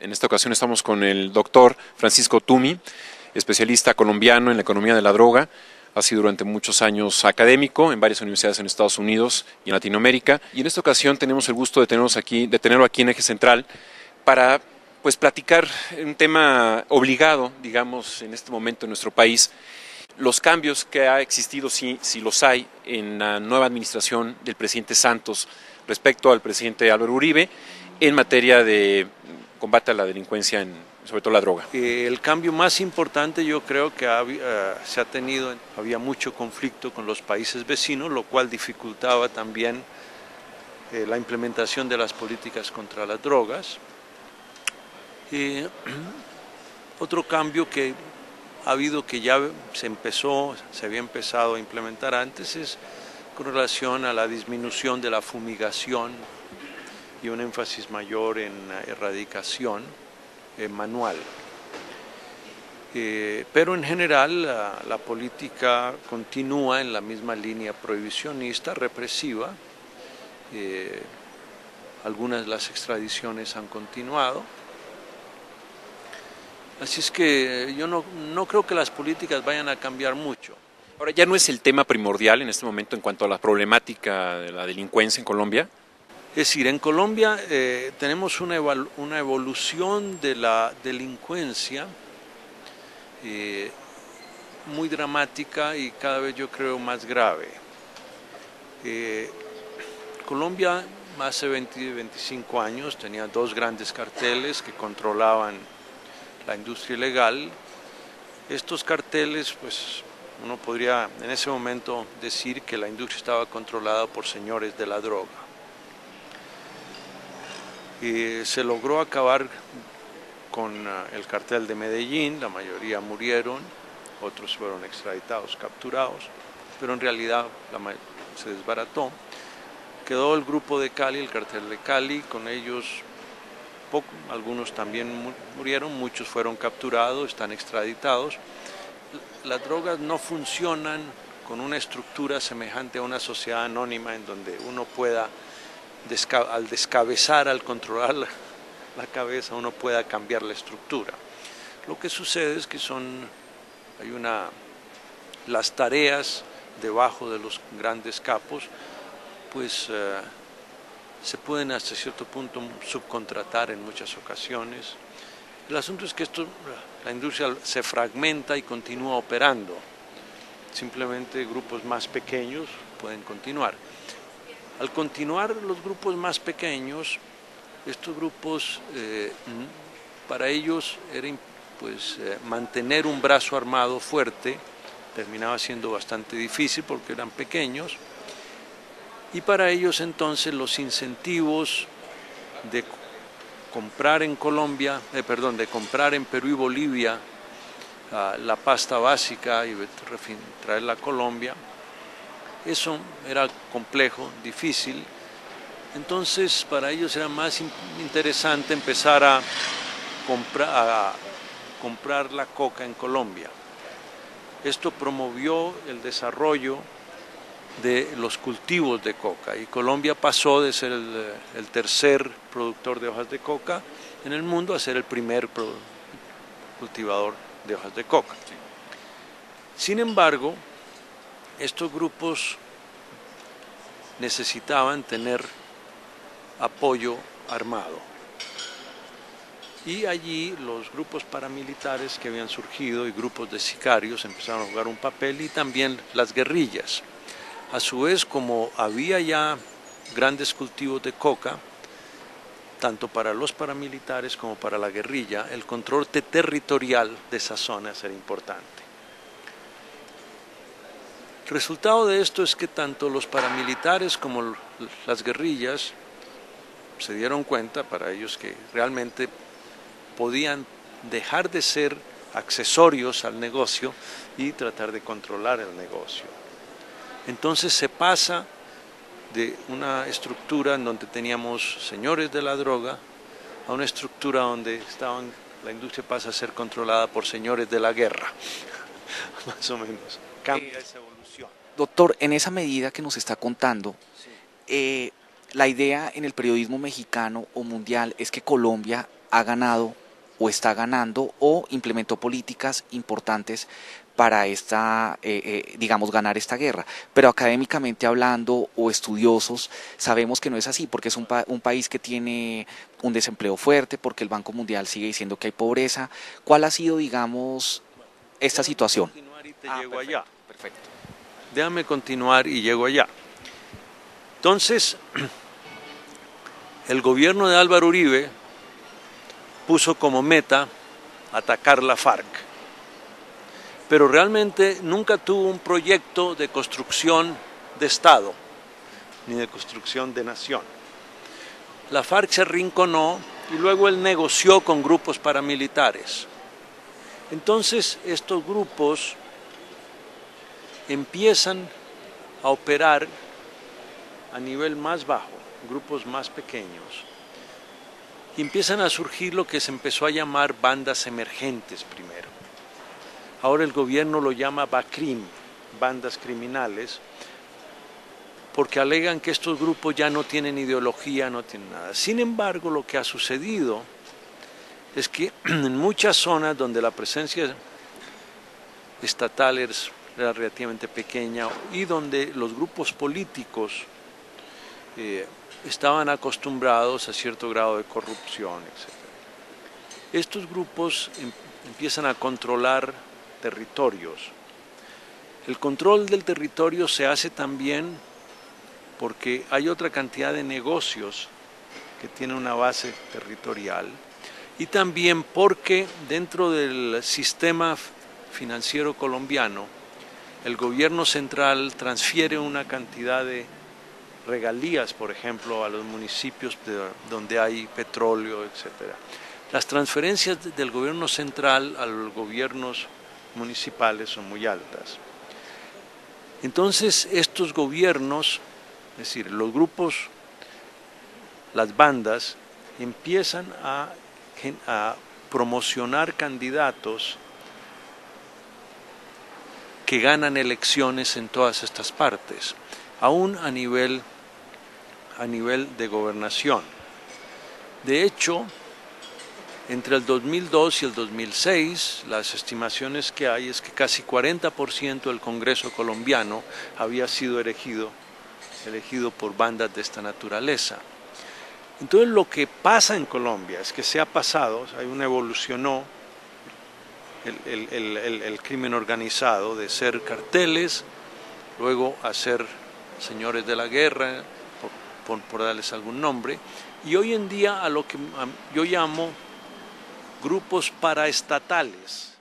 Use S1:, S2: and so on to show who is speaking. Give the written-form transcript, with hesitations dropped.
S1: En esta ocasión estamos con el doctor Francisco Tumi, especialista colombiano en la economía de la droga. Ha sido durante muchos años académico en varias universidades en Estados Unidos y en Latinoamérica. Y en esta ocasión tenemos el gusto de tenerlo aquí en Eje Central para platicar un tema obligado, digamos, en este momento en nuestro país. Los cambios que ha existido, si los hay, en la nueva administración del presidente Santos respecto al presidente Álvaro Uribe en materia de combate a la delincuencia, sobre todo la droga.
S2: El cambio más importante yo creo que se ha tenido, había mucho conflicto con los países vecinos, lo cual dificultaba también la implementación de las políticas contra las drogas. Otro cambio que ha habido, que ya se había empezado a implementar antes, es con relación a la disminución de la fumigación y un énfasis mayor en erradicación manual. Pero en general la política continúa en la misma línea prohibicionista, represiva. Algunas de las extradiciones han continuado. Así es que yo no creo que las políticas vayan a cambiar mucho.
S1: Ahora, ¿ya no es el tema primordial en este momento en cuanto a la problemática de la delincuencia en Colombia?
S2: Es decir, en Colombia tenemos una evolución de la delincuencia muy dramática y cada vez yo creo más grave. Colombia hace 25 años tenía dos grandes carteles que controlaban la industria ilegal. Estos carteles, pues uno podría en ese momento decir que la industria estaba controlada por señores de la droga. Se logró acabar con el cartel de Medellín, la mayoría murieron, otros fueron extraditados, capturados, pero en realidad se desbarató. Quedó el grupo de Cali, el cartel de Cali, con ellos algunos también murieron, muchos fueron capturados, están extraditados. Las drogas no funcionan con una estructura semejante a una sociedad anónima en donde uno pueda, al descabezar, al controlar la cabeza, uno pueda cambiar la estructura. Lo que sucede es que las tareas debajo de los grandes capos, pues se pueden hasta cierto punto subcontratar en muchas ocasiones. El asunto es que la industria se fragmenta y continúa operando. Simplemente grupos más pequeños pueden continuar. Al continuar los grupos más pequeños, estos grupos, para ellos era mantener un brazo armado fuerte, terminaba siendo bastante difícil porque eran pequeños, y para ellos entonces los incentivos de comprar en comprar en Perú y Bolivia la pasta básica y traerla a Colombia, eso era complejo, difícil. Entonces para ellos era más interesante empezar a comprar la coca en Colombia. Esto promovió el desarrollo de los cultivos de coca y Colombia pasó de ser el tercer productor de hojas de coca en el mundo a ser el primer cultivador de hojas de coca. Sin embargo, estos grupos necesitaban tener apoyo armado y allí los grupos paramilitares que habían surgido y grupos de sicarios empezaron a jugar un papel, y también las guerrillas. A su vez, como había ya grandes cultivos de coca, tanto para los paramilitares como para la guerrilla, el control territorial de esas zonas era importante. El resultado de esto es que tanto los paramilitares como las guerrillas se dieron cuenta, para ellos, que realmente podían dejar de ser accesorios al negocio y tratar de controlar el negocio. Entonces se pasa de una estructura en donde teníamos señores de la droga a una estructura donde la industria pasa a ser controlada por señores de la guerra, más o menos. Cambia esa evolución.
S3: Doctor, en esa medida que nos está contando,
S2: Sí.
S3: la idea en el periodismo mexicano o mundial es que Colombia ha ganado o está ganando o implementó políticas importantes para digamos, ganar esta guerra. Pero académicamente hablando o estudiosos, sabemos que no es así, porque es un país que tiene un desempleo fuerte, porque el Banco Mundial sigue diciendo que hay pobreza. ¿Cuál ha sido, digamos, esta situación?
S2: Continuar y te llego allá.
S3: Perfecto.
S2: Déjame continuar y llego allá. Entonces, el gobierno de Álvaro Uribe puso como meta atacar la FARC, pero realmente nunca tuvo un proyecto de construcción de Estado, ni de construcción de nación. La FARC se arrinconó y luego él negoció con grupos paramilitares. Entonces estos grupos empiezan a operar a nivel más bajo, grupos más pequeños, y empiezan a surgir lo que se empezó a llamar bandas emergentes primero. Ahora el gobierno lo llama BACRIM, bandas criminales, porque alegan que estos grupos ya no tienen ideología, no tienen nada. Sin embargo, lo que ha sucedido es que en muchas zonas donde la presencia estatal era relativamente pequeña y donde los grupos políticos estaban acostumbrados a cierto grado de corrupción, etc. Estos grupos empiezan a controlar territorios. El control del territorio se hace también porque hay otra cantidad de negocios que tienen una base territorial y también porque dentro del sistema financiero colombiano el gobierno central transfiere una cantidad de regalías, por ejemplo, a los municipios donde hay petróleo, etc. Las transferencias del gobierno central a los gobiernos municipales son muy altas. Entonces estos gobiernos, es decir, los grupos, las bandas, empiezan a promocionar candidatos que ganan elecciones en todas estas partes, aún a nivel de gobernación. De hecho, entre el 2002 y el 2006, las estimaciones que hay es que casi 40% del Congreso colombiano había sido elegido por bandas de esta naturaleza. Entonces lo que pasa en Colombia es que se ha pasado, evolucionó el crimen organizado de ser carteles, luego a ser señores de la guerra, por darles algún nombre, y hoy en día a lo que yo llamo grupos paraestatales.